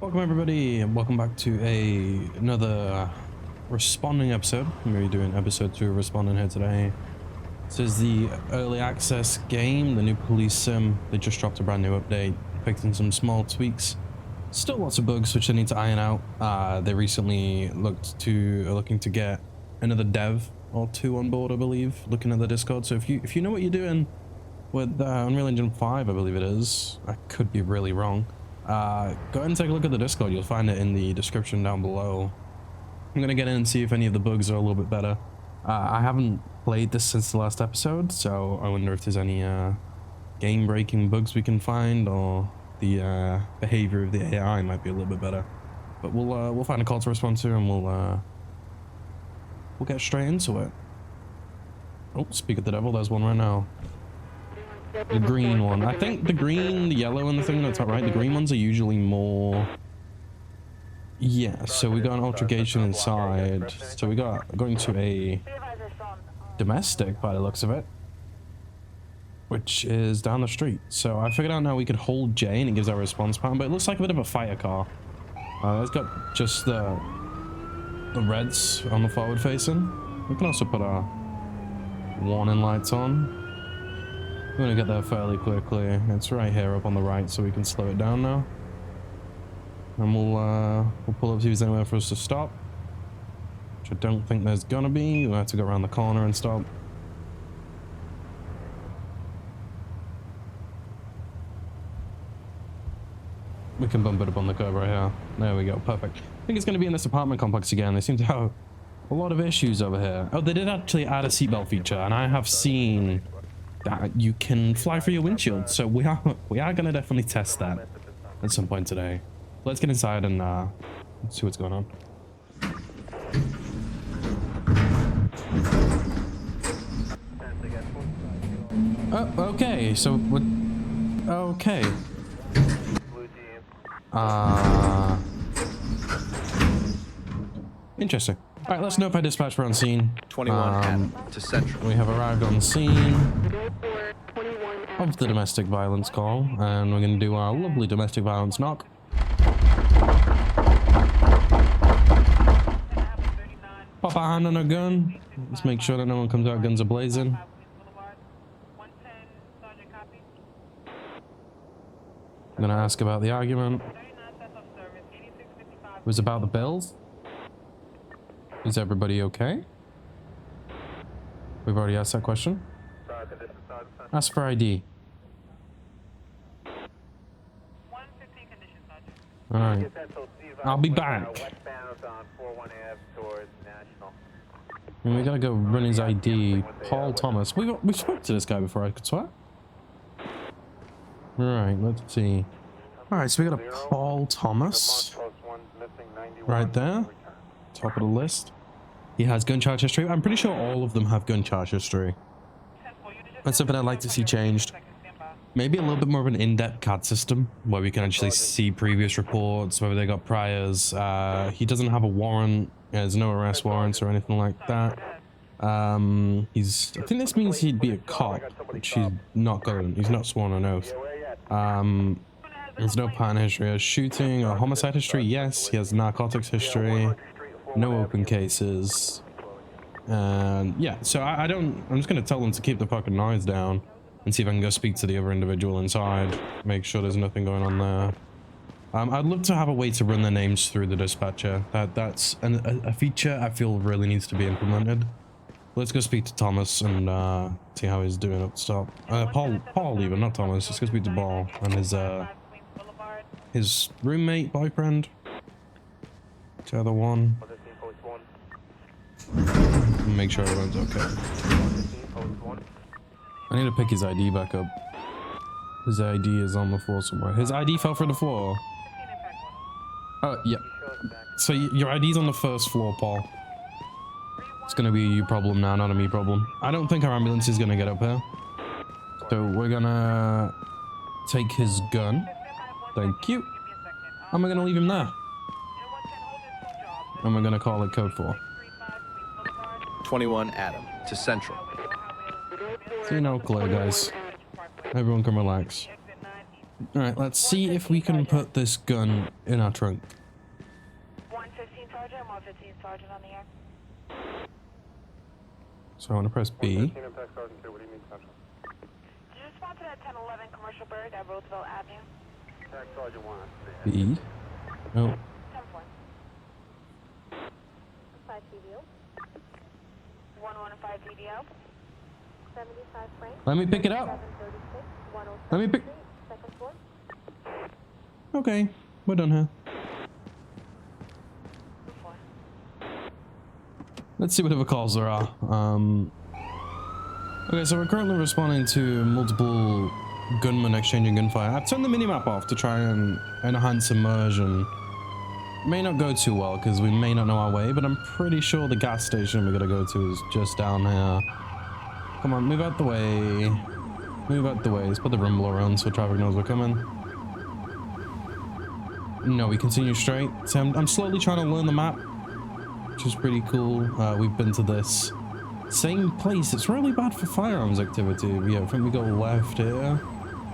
Welcome everybody, and welcome back to another responding episode. I'm going to be doing episode 2 of responding here today. This is the early access game, the new police sim. They just dropped a brand new update, fixing some small tweaks. Still lots of bugs which they need to iron out. They recently looking to get another dev or two on board, I believe, looking at the Discord. So if you know what you're doing with Unreal Engine 5, I believe it is. I could be really wrong. Go ahead and take a look at the Discord. You'll find it in the description down below. I'm gonna get in and see if any of the bugs are a little bit better. I haven't played this since the last episode, so I wonder if there's any game-breaking bugs we can find, or the behavior of the AI might be a little bit better. But we'll find a call to respond to, and we'll get straight into it. Oh, speak of the devil, there's one right now. The green one. I think the green, the yellow, and the thing that's top right, the green ones are usually more... Yeah, so we got an altercation inside. So we got going to a domestic by the looks of it, which is down the street. So I figured out now we could hold J and it gives our response pattern, but it looks like a bit of a fighter car. It's got just the reds on the forward facing. We can also put our warning lights on. I'm gonna get there fairly quickly. It's right here up on the right, so we can slow it down now. And we'll pull up, see if there's anywhere for us to stop. Which I don't think there's gonna be. We'll have to go around the corner and stop. We can bump it up on the curb right here. There we go, perfect. I think it's gonna be in this apartment complex again. They seem to have a lot of issues over here. Oh, they did actually add a seatbelt feature, and I have seen that you can fly through your windshield, so we are gonna definitely test that at some point today. Let's get inside and see what's going on. Oh, okay, so what? Okay. Interesting. All right, let's notify dispatch we're on scene. 21 to Central. We have arrived on scene of the domestic violence call, and we're going to do our lovely domestic violence knock. Pop our hand on our gun. Let's make sure that no one comes out guns a-blazing. I'm going to ask about the argument. It was about the bills. Is everybody okay? We've already asked that question. Ask for ID. Alright. I'll be back. And we gotta go run his ID. Paul Thomas. We spoke to this guy before, I could swear. Alright, let's see. Alright, so we got a Paul Thomas. Right there. Top of the list. He has gun charge history. I'm pretty sure all of them have gun charge history. That's something I'd like to see changed. Maybe a little bit more of an in-depth CAD system where we can actually see previous reports, whether they got priors. He doesn't have a warrant. There's no arrest warrants or anything like that. I think this means he'd be a cop, which he's not going. He's not sworn on oath. There's no pattern history. He has shooting or homicide history. Yes, he has narcotics history. No open cases. And yeah, so I'm just gonna tell them to keep the fucking noise down and see if I can go speak to the other individual inside, make sure there's nothing going on there. I'd love to have a way to run their names through the dispatcher. That's a feature I feel really needs to be implemented. Let's go speak to Thomas and see how he's doing up top. Paul even, not Thomas. Let's go speak to Paul and his roommate, boyfriend. The other one. Make sure everyone's okay. I need to pick his ID back up. His ID is on the floor somewhere. His ID fell through the floor. Oh, yeah. So your ID's on the first floor, Paul. It's gonna be your problem now, not a me problem. I don't think our ambulance is gonna get up here. So we're gonna take his gun. Thank you. And we're gonna leave him there. And we're gonna call it code 4. 21 Adam to Central. So you know, clear, guys. Everyone can relax. Alright, let's see if we can put this gun in our trunk. 115 Sergeant, 115 Sergeant on the air. So I want to press B. Did you respond to that 1011 Commercial Bird at Roosevelt Avenue? B. Oh. 10-4. 5 DVO. 115 DVO. 75 Frank. Let me pick it up. 736, 107 Let me pick. Street, second floor. Okay, we're done here. 4. Let's see what other calls there are. Okay, so we're currently responding to multiple gunmen exchanging gunfire. I've turned the minimap off to try and enhance immersion. May not go too well because we may not know our way, but I'm pretty sure the gas station we're gonna go to is just down here. Come on, move out the way. Move out the way. Let's put the rumbler on so traffic knows we're coming. No, we continue straight. So I'm slowly trying to learn the map, which is pretty cool. We've been to this same place. It's really bad for firearms activity. Yeah, I think we go left here.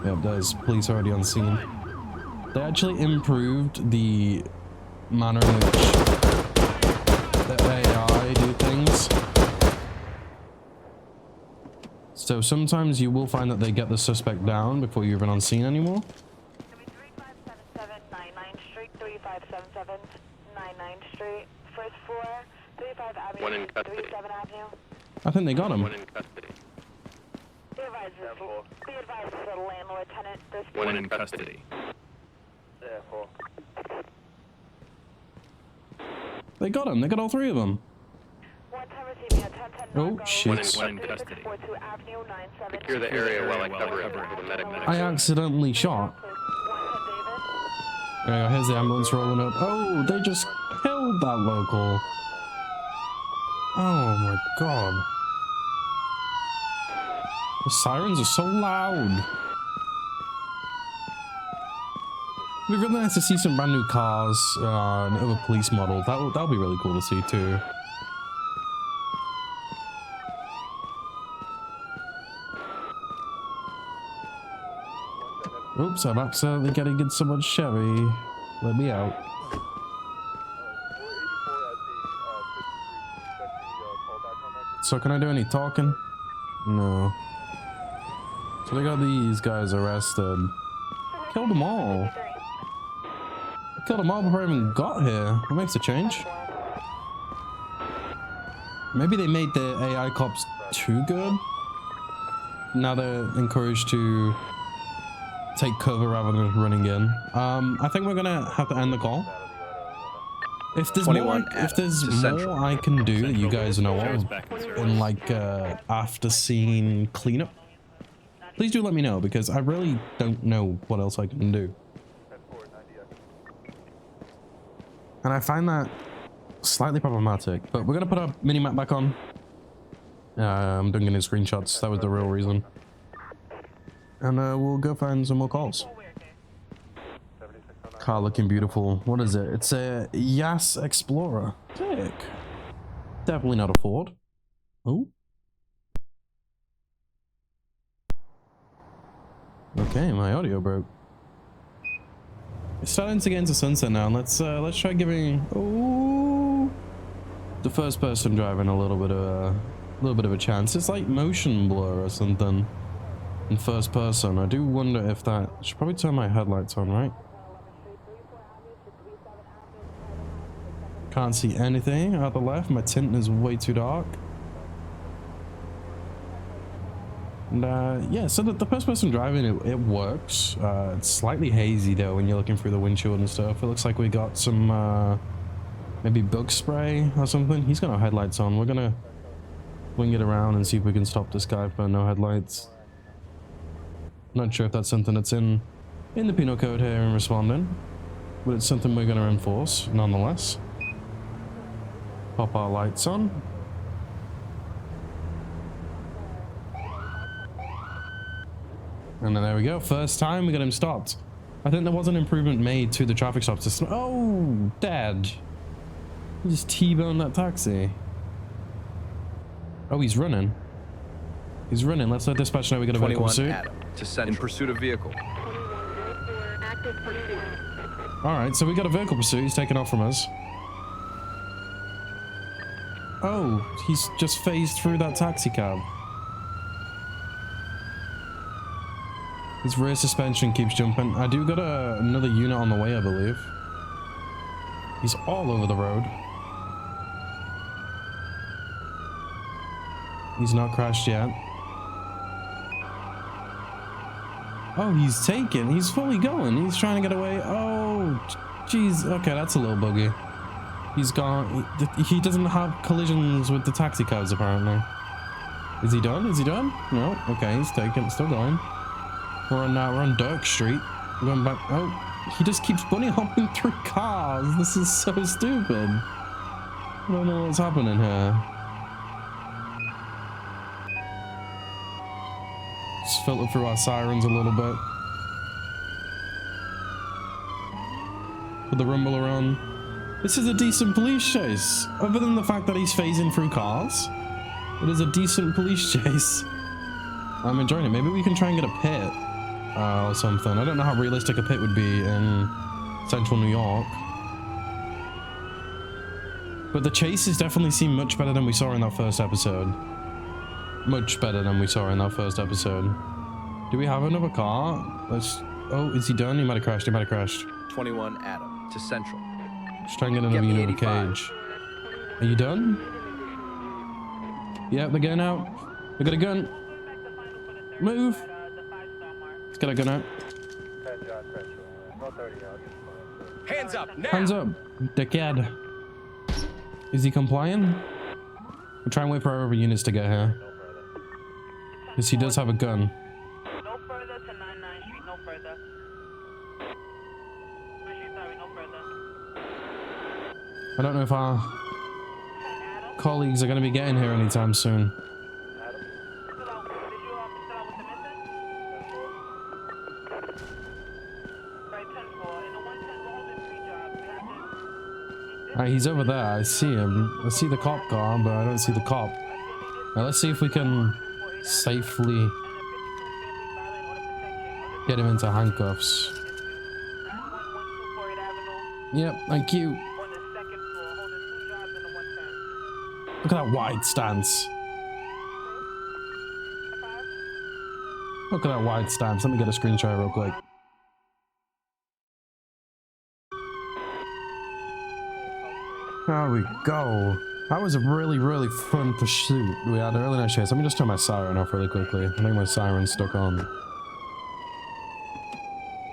Yep, there's police already on scene. They actually improved the manner in which the AI do things. So sometimes you will find that they get the suspect down before you're even on scene anymore. 3577 99th Street, 3577 99th Street, first floor, 35 Avenue, One in custody. 37 Avenue. I think they got him. One in custody. Be advised, this is the landlord tenant. This One in custody. They got him. They got all three of them. one time receiving a 1010 Oh, Narco, shit. One in custody. 3642 Avenue, 97. Secure the area while I cover it for the medic. I accidentally shot. 110 David. There you go. Here's the ambulance rolling up. Oh, they just killed that local. Oh my god. The sirens are so loud. It'd be really nice to see some brand new cars and other police models. That'll be really cool to see too. Oops, I'm accidentally getting in someone's Chevy. Let me out. So can I do any talking? No. So they got these guys arrested. Killed them all. Killed them all before I even got here. That makes a change. Maybe they made the AI cops too good. Now they're encouraged to take cover rather than running in. I think we're gonna have to end the call. If there's more, I can do that you guys know of in like after scene cleanup, please do let me know because I really don't know what else I can do. And I find that slightly problematic, but we're gonna put our mini-map back on. I'm doing any screenshots, that was the real reason. And we'll go find some more calls. Car looking beautiful. What is it? It's a Yas Explorer. Sick. Definitely not a Ford. Oh. Okay, my audio broke. It's starting to get into sunset now. Let's try giving the first person driving a little bit of a chance. It's like motion blur or something in first person. I do wonder if that I should probably turn my headlights on, right? Can't see anything out the left. My tint is way too dark. And yeah, so the first person driving it works. It's slightly hazy though when you're looking through the windshield and stuff. It looks like we got some maybe bug spray or something. He's got no headlights on. We're gonna wing it around and see if we can stop this guy for no headlights. Not sure if that's something that's in the penal code here in responding, but it's something we're gonna enforce nonetheless. Pop our lights on. And then there we go. First time we got him stopped. I think there was an improvement made to the traffic stop system. Oh, Dad. He just T-boned that taxi. Oh, he's running. He's running. Let's let dispatch know we got a vehicle pursuit. Adam to Central. In pursuit of vehicle. Alright, so we got a vehicle pursuit. He's taken off from us. Oh, he's just phased through that taxi cab. His rear suspension keeps jumping. I do got another unit on the way, I believe. He's all over the road. He's not crashed yet. Oh, he's taken. He's fully going. He's trying to get away. Oh, jeez. Okay, that's a little buggy. He's gone. He doesn't have collisions with the taxi cabs, apparently. Is he done? Is he done? No. Okay, he's taken. Still going. We're on Dirk Street. We're going back. Oh, he just keeps bunny hopping through cars. This is so stupid. I don't know what's happening here. Just filter through our sirens a little bit. Put the rumbler on. This is a decent police chase. Other than the fact that he's phasing through cars, it is a decent police chase. I'm enjoying it. Maybe we can try and get a pit or something. I don't know how realistic a pit would be in central New York. But the chases definitely seem much better than we saw in that first episode. Much better than we saw in that first episode. Do we have another car? Let's... Oh, is he done? He might have crashed. He might have crashed. 21 Adam to Central. Let's try and get another unit in the cage. Are you done? Yeah, they're getting out. They got a gun. Move. Let's get a gun out. Hands up now. Hands up, dickhead. Is he complying? We'll try and wait for our other units to get here. Because he does have a gun. No further to 99 Street, no further. Sorry, no further. I don't know if our colleagues are going to be getting here anytime soon. Alright, he's over there. I see him. I see the cop car, but I don't see the cop. Now let's see if we can safely get him into handcuffs. Yep, thank you. Look at that wide stance. Look at that wide stance. Let me get a screenshot real quick. There we go. That was a really, really fun pursuit. We had a really nice chase. Let me just turn my siren off really quickly. I think my siren's stuck on.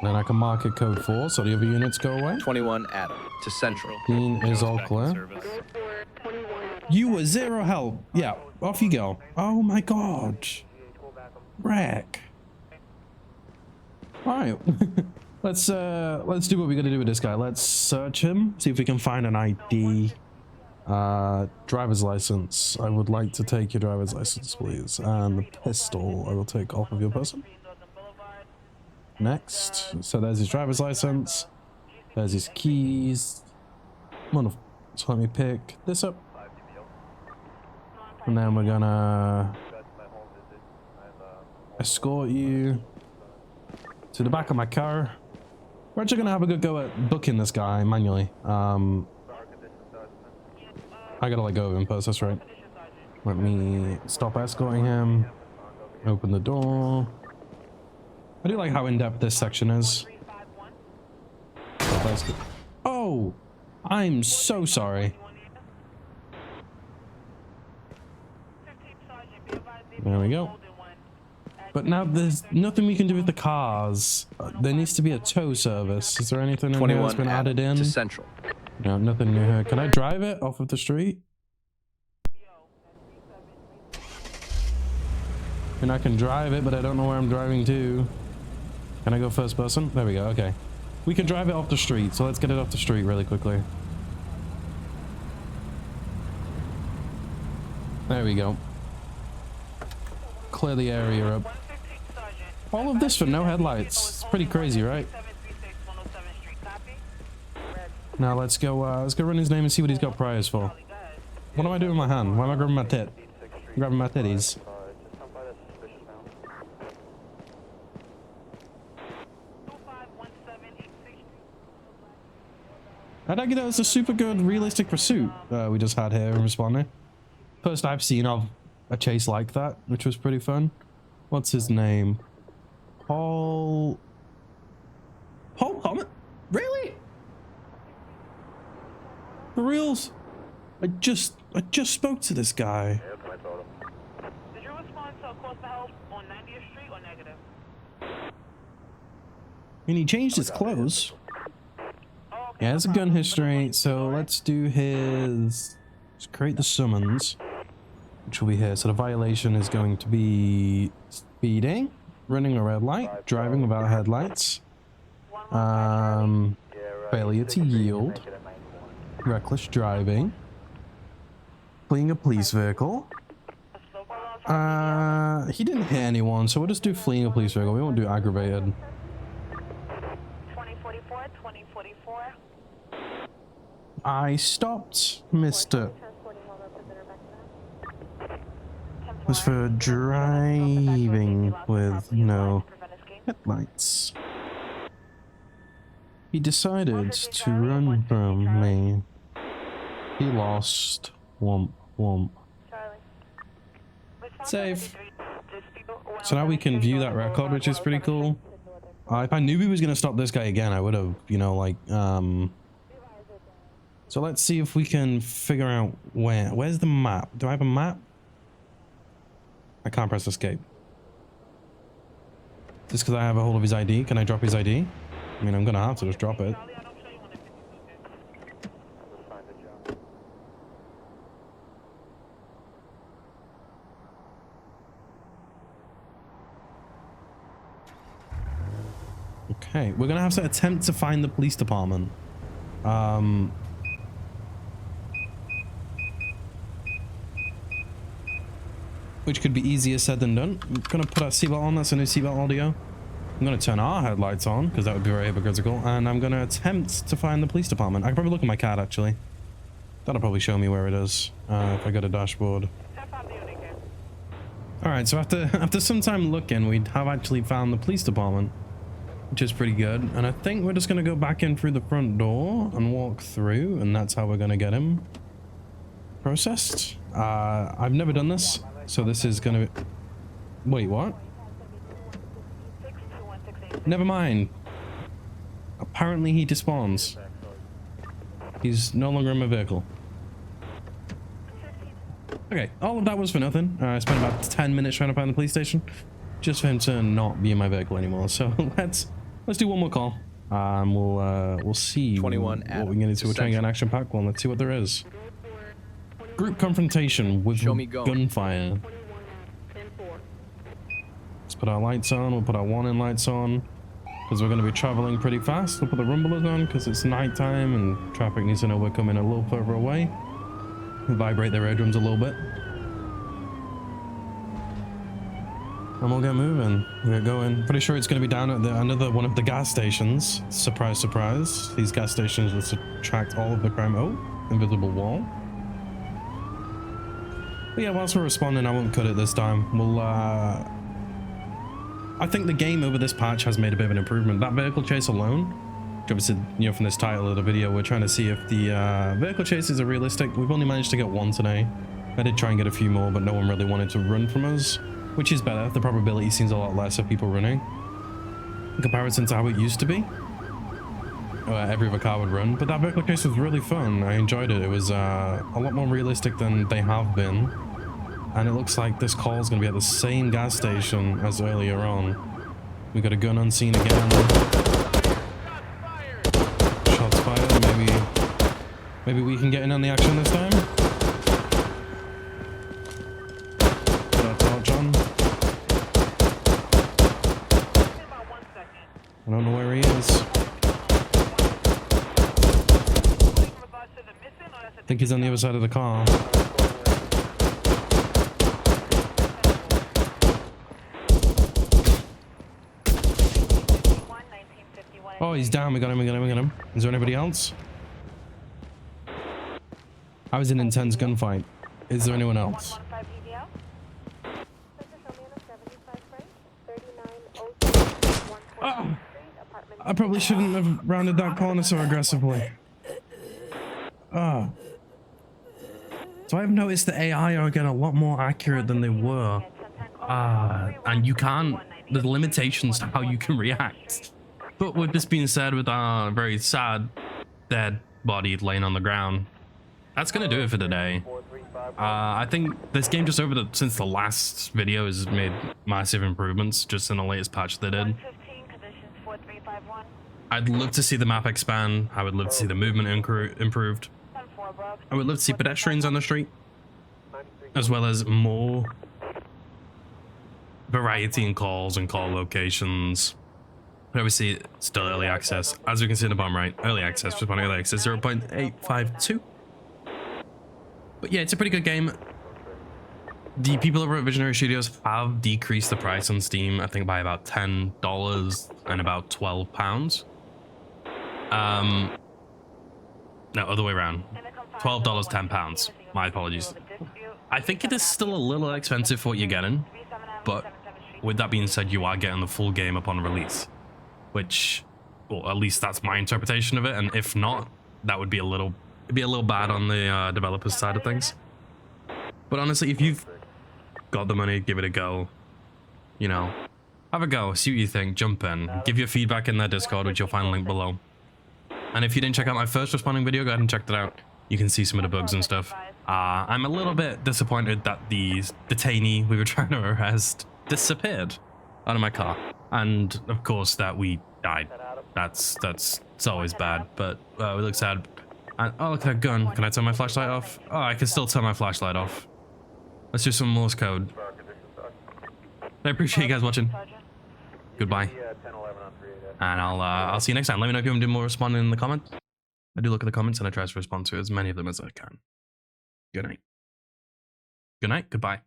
Then I can mark it code 4 so the other units go away. 21 Adam to Central. Dean is all clear. You were zero help. Yeah, off you go. Oh my god. Wreck. Alright. Let's do what we gotta do with this guy. Let's search him, see if we can find an ID. Driver's license. I would like to take your driver's license, please. And the pistol I will take off of your person. Next. So there's his driver's license. There's his keys. So let me pick this up. And then we're gonna escort you to the back of my car. We're actually gonna have a good go at booking this guy manually. I gotta let go of him first, that's right. Let me stop escorting him. Open the door. I do like how in-depth this section is. Oh, I'm so sorry. There we go. But now there's nothing we can do with the cars. There needs to be a tow service. Is there anything in here that's been added in? To Central. No, nothing new here. Can I drive it off of the street? And I can drive it, but I don't know where I'm driving to. Can I go first person? There we go. Okay. We can drive it off the street, so let's get it off the street really quickly. There we go. Clear the area up. All of this for no headlights. It's pretty crazy, right? Now let's go run his name and see what he's got priors for. What am I doing with my hand? Why am I grabbing my tit? I'm grabbing my titties. I'd argue that was a super good realistic pursuit we just had here in Responding. First I've seen of a chase like that, which was pretty fun. What's his name? Paul Comet? Really? For reals? I just spoke to this guy. Did you respond to a call for help on 90th Street or negative? And he changed his clothes. Yeah, has a gun history, so let's do his... Let's create the summons, which will be here. So the violation is going to be speeding, running a red light, driving without headlights, failure to yield, reckless driving, fleeing a police vehicle. He didn't hit anyone, so we'll just do fleeing a police vehicle. We won't do aggravated. 2044, 2044. I stopped, Mr. Was for driving with no headlights. He decided to run from me. He lost. Womp womp. Save. So now we can view that record, which is pretty cool. If I knew he was gonna stop this guy again, I would have, you know, like, So let's see if we can figure out where's the map? Do I have a map? I can't press escape. Just because I have a hold of his ID, can I drop his ID? I mean, I'm gonna have to just drop it. Okay, we're gonna have to attempt to find the police department. Which could be easier said than done. I'm gonna put our seatbelt on. That's a new seatbelt audio. I'm gonna turn our headlights on because that would be very hypocritical. And I'm gonna attempt to find the police department. I can probably look at my card actually. That'll probably show me where it is if I go to dashboard. All right, so after some time looking, we have actually found the police department, which is pretty good. And I think we're just gonna go back in through the front door and walk through, and that's how we're gonna get him processed. I've never done this. So this is gonna be... Wait, what? Never mind. Apparently he despawns. He's no longer in my vehicle. Okay, all of that was for nothing. I spent about 10 minutes trying to find the police station, just for him to not be in my vehicle anymore. So let's do one more call. We'll see 21 what we can get into. We'll try and get an action pack one. Let's see what there is. Group confrontation with gunfire. Let's put our lights on. We'll put our warning lights on because we're going to be traveling pretty fast. We'll put the rumblers on because it's nighttime and traffic needs to know we're coming a little further away. Vibrate their eardrums a little bit. And we'll get moving. We'll get going. Pretty sure it's going to be down at another one of the gas stations. Surprise, surprise. These gas stations will attract all of the crime. Oh, invisible wall. But yeah, whilst we're responding, I won't cut it this time. We'll, I think the game over this patch has made a bit of an improvement. That vehicle chase alone, which obviously, you know, from this title of the video, we're trying to see if the vehicle chases are realistic. We've only managed to get one today. I did try and get a few more, but no one really wanted to run from us, which is better. The probability seems a lot less of people running in comparison to how it used to be. Every other car would run, but that vehicle chase was really fun. I enjoyed it. It was a lot more realistic than they have been. And it looks like this call is going to be at the same gas station as earlier on. We got a gun unseen again. Shots fired. Maybe we can get in on the action this time. Put our torch on. I don't know where he is. I think he's on the other side of the car. Oh, he's down. We got him. We got him. We got him. Is there anybody else? I was in an intense gunfight. Is there anyone else? Oh, I probably shouldn't have rounded that corner so aggressively. So I've noticed the AI are getting a lot more accurate than they were. And you can't, there's limitations to how you can react. But with this being said, with our very sad, dead body laying on the ground, that's gonna do it for today. I think this game just since the last video has made massive improvements just in the latest patch they did. I'd love to see the map expand. I would love to see the movement improved. I would love to see pedestrians on the street, as well as more variety in calls and call locations. But obviously, it's still early access. As you can see in the bottom right, early access, responding early access 0.852. But yeah, it's a pretty good game. The people over at Visionary Studios have decreased the price on Steam, I think by about $10 and about £12. No, other way around. $12, £10. My apologies. I think it is still a little expensive for what you're getting, but with that being said, you are getting the full game upon release, which, well, at least that's my interpretation of it. And if not, that would be it'd be a little bad on the developers side of things. But honestly, if you've got the money, give it a go. You know, have a go, see what you think, jump in, give your feedback in their Discord, which you'll find linked below. And if you didn't check out my first responding video, go ahead and check that out. You can see some of the bugs and stuff. I'm a little bit disappointed that the detainee we were trying to arrest disappeared out of my car, and of course that we died. It's always bad, but we look sad. And oh, look at that gun. Can I turn my flashlight off? Oh, I can still turn my flashlight off. Let's do some Morse code. I appreciate you guys watching. Goodbye. And I'll see you next time. Let me know if you want to do more responding in the comments. I do look at the comments and I try to respond to as many of them as I can. Good night. Good night. Goodbye.